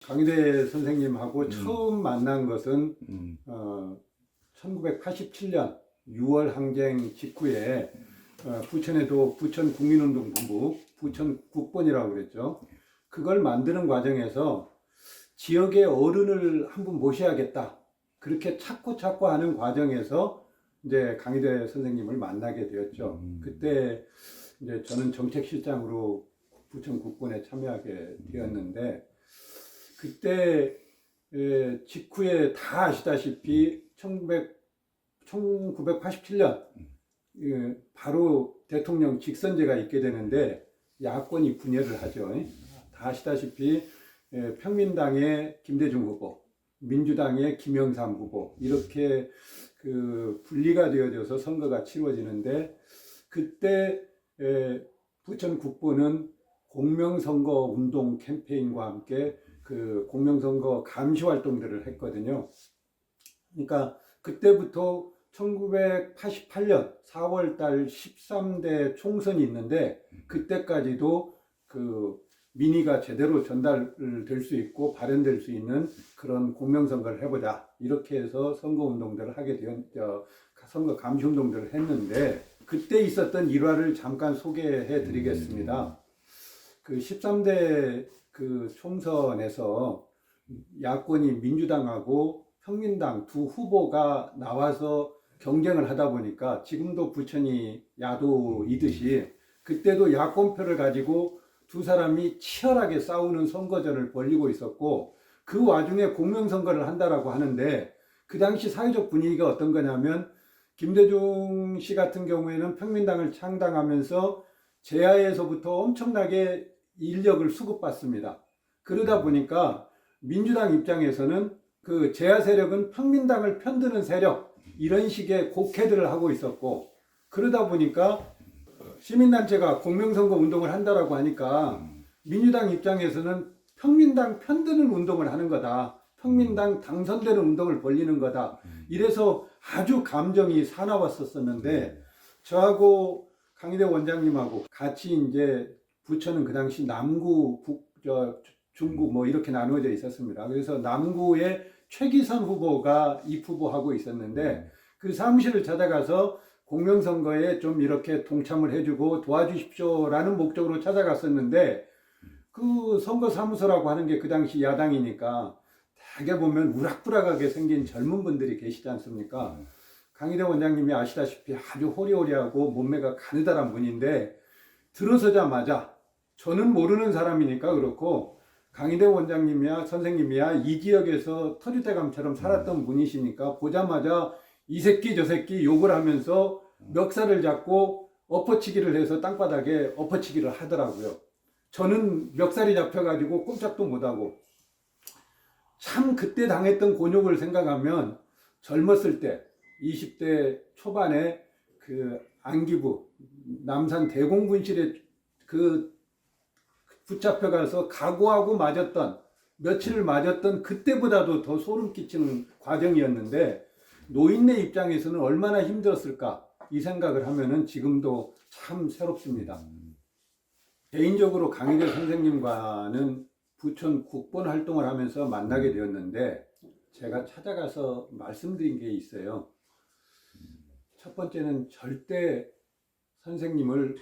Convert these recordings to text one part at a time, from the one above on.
강희대 선생님하고 처음 만난 것은 1987년 6월 항쟁 직후에 부천에도 부천 국민운동본부 부천 국본이라고 그랬죠. 그걸 만드는 과정에서 지역의 어른을 한번 모셔야겠다. 그렇게 찾고 하는 과정에서 이제 강희대 선생님을 만나게 되었죠. 그때 이제 저는 정책실장으로 부천 국본에 참여하게 되었는데, 그때 직후에 다 아시다시피 1987년 바로 대통령 직선제가 있게 되는데 야권이 분열을 하죠. 다 아시다시피 평민당의 김대중 후보, 민주당의 김영삼 후보, 이렇게 그 분리가 되어져서 선거가 치러지는데, 그때 부천 국본은 공명선거 운동 캠페인과 함께 그 공명선거 감시 활동들을 했거든요. 그러니까 그때부터 1988년 4월달 13대 총선이 있는데, 그때까지도 그 민의가 제대로 전달될 수 있고 발현될 수 있는 그런 공명선거를 해보자, 이렇게 해서 선거운동들을 하게 된 선거 감시 운동들을 했는데, 그때 있었던 일화를 잠깐 소개해 드리겠습니다. 그 13대 그 총선에서 야권이 민주당하고 평민당 두 후보가 나와서 경쟁을 하다 보니까, 지금도 부천이 야도이듯이 그때도 야권표를 가지고 두 사람이 치열하게 싸우는 선거전을 벌이고 있었고, 그 와중에 공명선거를 한다라고 하는데, 그 당시 사회적 분위기가 어떤 거냐면, 김대중 씨 같은 경우에는 평민당을 창당하면서 제야에서부터 엄청나게 인력을 수급받습니다. 그러다 보니까 민주당 입장에서는 그 제야 세력은 평민당을 편드는 세력, 이런 식의 곡해들을 하고 있었고, 그러다 보니까 시민단체가 공명선거 운동을 한다라고 하니까 민주당 입장에서는 평민당 편드는 운동을 하는 거다, 평민당 당선되는 운동을 벌리는 거다, 이래서 아주 감정이 사나웠었는데, 저하고 강희대 원장님하고 같이 이제 부천은 그 당시 남구, 중구 뭐 이렇게 나누어져 있었습니다. 그래서 남구에 최기선 후보가 입후보하고 있었는데, 그 사무실을 찾아가서 공명선거에 좀 이렇게 동참을 해주고 도와주십시오라는 목적으로 찾아갔었는데, 그 선거사무소라고 하는 게 그 당시 야당이니까 대개 보면 우락부락하게 생긴 젊은 분들이 계시지 않습니까? 강희대 원장님이 아시다시피 아주 호리호리하고 몸매가 가느다란 분인데, 들어서자마자 저는 모르는 사람이니까 그렇고, 강희대 원장님이야 선생님이야 이 지역에서 터줏대감처럼 살았던 분이시니까, 보자마자 이 새끼 저 새끼 욕을 하면서 멱살을 잡고 엎어치기를 해서 땅바닥에 엎어치기를 하더라고요. 저는 멱살이 잡혀가지고 꼼짝도 못하고, 참 그때 당했던 곤욕을 생각하면 젊었을 때 20대 초반에 그 안기부 남산 대공분실에 그 붙잡혀가서 각오하고 맞았던, 며칠을 맞았던 그때보다도 더 소름 끼치는 과정이었는데, 노인네 입장에서는 얼마나 힘들었을까, 이 생각을 하면은 지금도 참 새롭습니다. 개인적으로 강희대 선생님과는 부천 국본 활동을 하면서 만나게 되었는데, 제가 찾아가서 말씀드린 게 있어요. 첫 번째는 절대 선생님을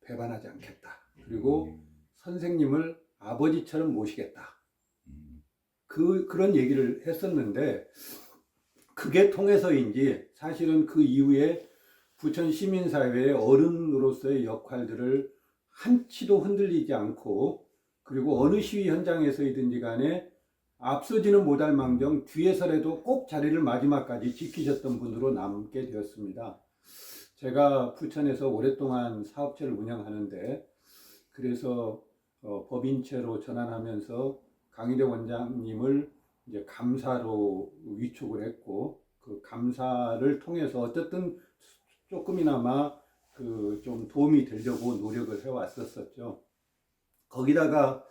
배반하지 않겠다. 그리고 선생님을 아버지처럼 모시겠다. 그런 얘기를 했었는데, 그게 통해서인지 사실은 그 이후에 부천 시민사회의 어른으로서의 역할들을 한치도 흔들리지 않고, 그리고 어느 시위 현장에서이든지 간에 앞서지는 못할 망정 뒤에서라도 꼭 자리를 마지막까지 지키셨던 분으로 남게 되었습니다. 제가 부천에서 오랫동안 사업체를 운영하는데, 그래서 법인체로 전환하면서 강희대 원장님을 이제 감사로 위촉을 했고, 그 감사를 통해서 어쨌든 조금이나마 그 좀 도움이 되려고 노력을 해왔었죠. 거기다가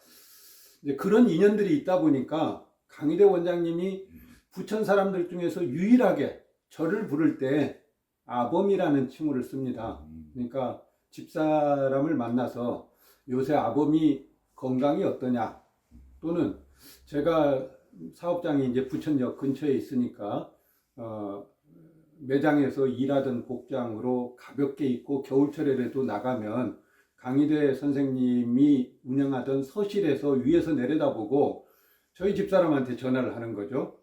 이제 그런 인연들이 있다 보니까 강희대 원장님이 부천 사람들 중에서 유일하게 저를 부를 때 아범이라는 칭호를 씁니다. 그러니까 집사람을 만나서 요새 아범이 건강이 어떠냐, 또는 제가 사업장이 이제 부천역 근처에 있으니까 매장에서 일하던 복장으로 가볍게 입고 겨울철에라도 나가면 강희대 선생님이 운영하던 서실에서 위에서 내려다보고 저희 집사람한테 전화를 하는 거죠.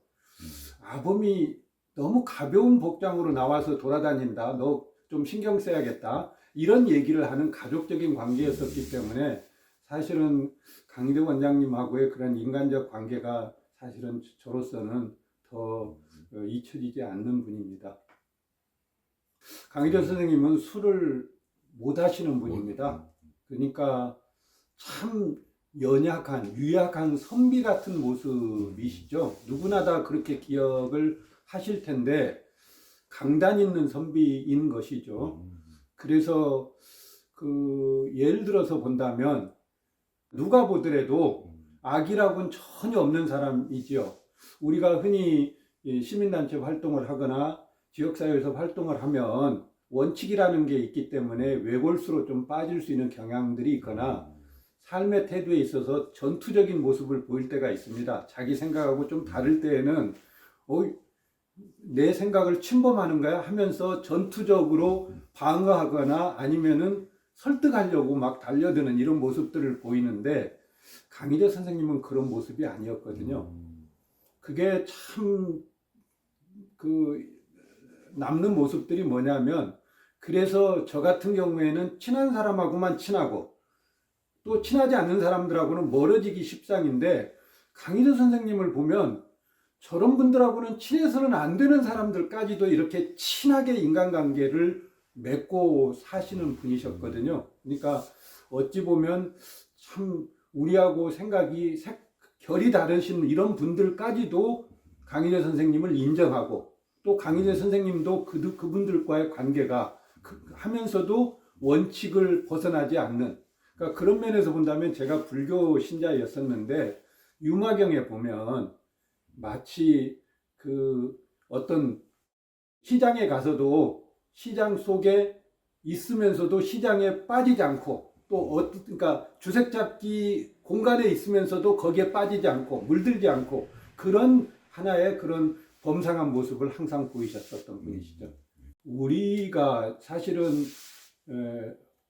아범이 너무 가벼운 복장으로 나와서 돌아다닌다. 너 좀 신경 써야겠다. 이런 얘기를 하는 가족적인 관계였었기 때문에 사실은 강희대 원장님하고의 그런 인간적 관계가 사실은 저로서는 더 잊혀지지 않는 분입니다. 강희대 선생님은 술을 못 하시는 분입니다. 그러니까 참 연약한, 유약한 선비 같은 모습이시죠. 누구나 다 그렇게 기억을 하실 텐데 강단 있는 선비인 것이죠. 그래서 예를 들어서 본다면 누가 보더라도 악이라고는 전혀 없는 사람이지요. 우리가 흔히 시민단체 활동을 하거나 지역사회에서 활동을 하면 원칙이라는 게 있기 때문에 외골수로 좀 빠질 수 있는 경향들이 있거나 삶의 태도에 있어서 전투적인 모습을 보일 때가 있습니다. 자기 생각하고 좀 다를 때에는 내 생각을 침범하는 거야 하면서 전투적으로 방어하거나 아니면은 설득하려고 막 달려드는 이런 모습들을 보이는데 강희대 선생님은 그런 모습이 아니었거든요. 그게 참 남는 모습들이 뭐냐면 그래서 저 같은 경우에는 친한 사람하고만 친하고 또 친하지 않는 사람들하고는 멀어지기 십상인데 강희대 선생님을 보면 저런 분들하고는 친해서는 안 되는 사람들까지도 이렇게 친하게 인간관계를 맺고 사시는 분이셨거든요. 그러니까 어찌 보면 참 우리하고 생각이 결이 다르신 이런 분들까지도 강희대 선생님을 인정하고 또 강희대 선생님도 그분들과의 관계가 하면서도 원칙을 벗어나지 않는, 그러니까 그런 면에서 본다면 제가 불교 신자였었는데 유마경에 보면 마치 어떤 시장에 가서도 시장 속에 있으면서도 시장에 빠지지 않고 또 그러니까 주색잡기 공간에 있으면서도 거기에 빠지지 않고 물들지 않고 그런 하나의 그런 범상한 모습을 항상 보이셨었던 분이시죠. 우리가 사실은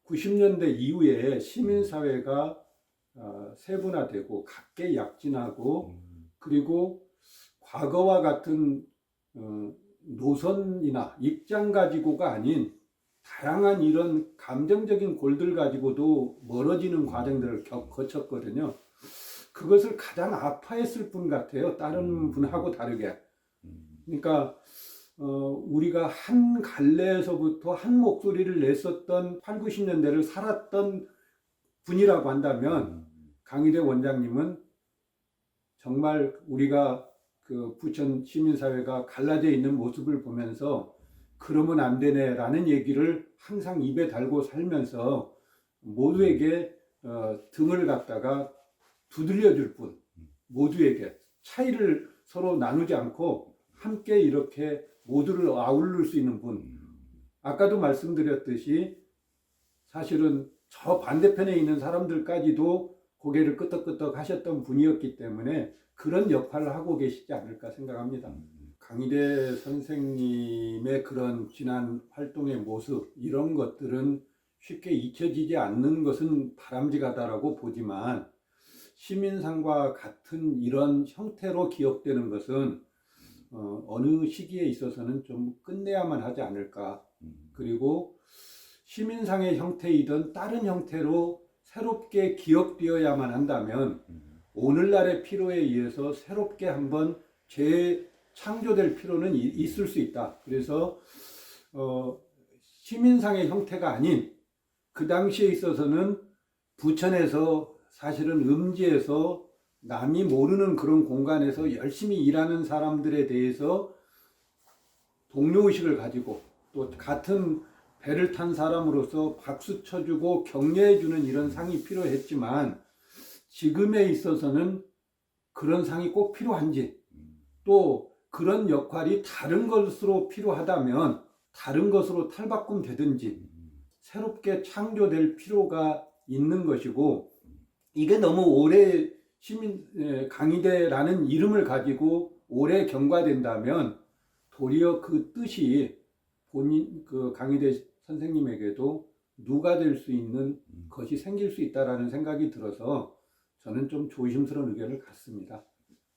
90년대 이후에 시민사회가 세분화되고 각계약진하고 그리고 과거와 같은 노선이나 입장 가지고가 아닌 다양한 이런 감정적인 골들 가지고도 멀어지는 과정들을 거쳤거든요. 그것을 가장 아파했을 분 같아요. 다른 분하고 다르게. 그러니까 우리가 한 갈래에서부터 한 목소리를 냈었던 8, 90년대를 살았던 분이라고 한다면 강희대 원장님은 정말 우리가 부천 시민사회가 갈라져 있는 모습을 보면서 그러면 안 되네 라는 얘기를 항상 입에 달고 살면서 모두에게 등을 갖다가 두들려 줄 뿐, 모두에게 차이를 서로 나누지 않고 함께 이렇게 모두를 아우를 수 있는 분. 아까도 말씀드렸듯이 사실은 저 반대편에 있는 사람들까지도 고개를 끄덕끄덕 하셨던 분이었기 때문에 그런 역할을 하고 계시지 않을까 생각합니다. 강희대 선생님의 그런 지난 활동의 모습, 이런 것들은 쉽게 잊혀지지 않는 것은 바람직하다라고 보지만 시민상과 같은 이런 형태로 기억되는 것은 어느 시기에 있어서는 좀 끝내야만 하지 않을까. 그리고 시민상의 형태이든 다른 형태로 새롭게 기억되어야만 한다면 오늘날의 필요에 의해서 새롭게 한번 재창조될 필요는 있을 수 있다. 그래서 시민상의 형태가 아닌 그 당시에 있어서는 부천에서 사실은 음지에서 남이 모르는 그런 공간에서 열심히 일하는 사람들에 대해서 동료의식을 가지고 또 같은 배를 탄 사람으로서 박수 쳐주고 격려해주는 이런 상이 필요했지만 지금에 있어서는 그런 상이 꼭 필요한지 또 그런 역할이 다른 것으로 필요하다면 다른 것으로 탈바꿈되든지 새롭게 창조될 필요가 있는 것이고 이게 너무 오래 강의대라는 이름을 가지고 오래 경과된다면 도리어 그 뜻이 본인 그 강의대 선생님에게도 누가 될 수 있는 것이 생길 수 있다라는 생각이 들어서 저는 좀 조심스러운 의견을 갖습니다.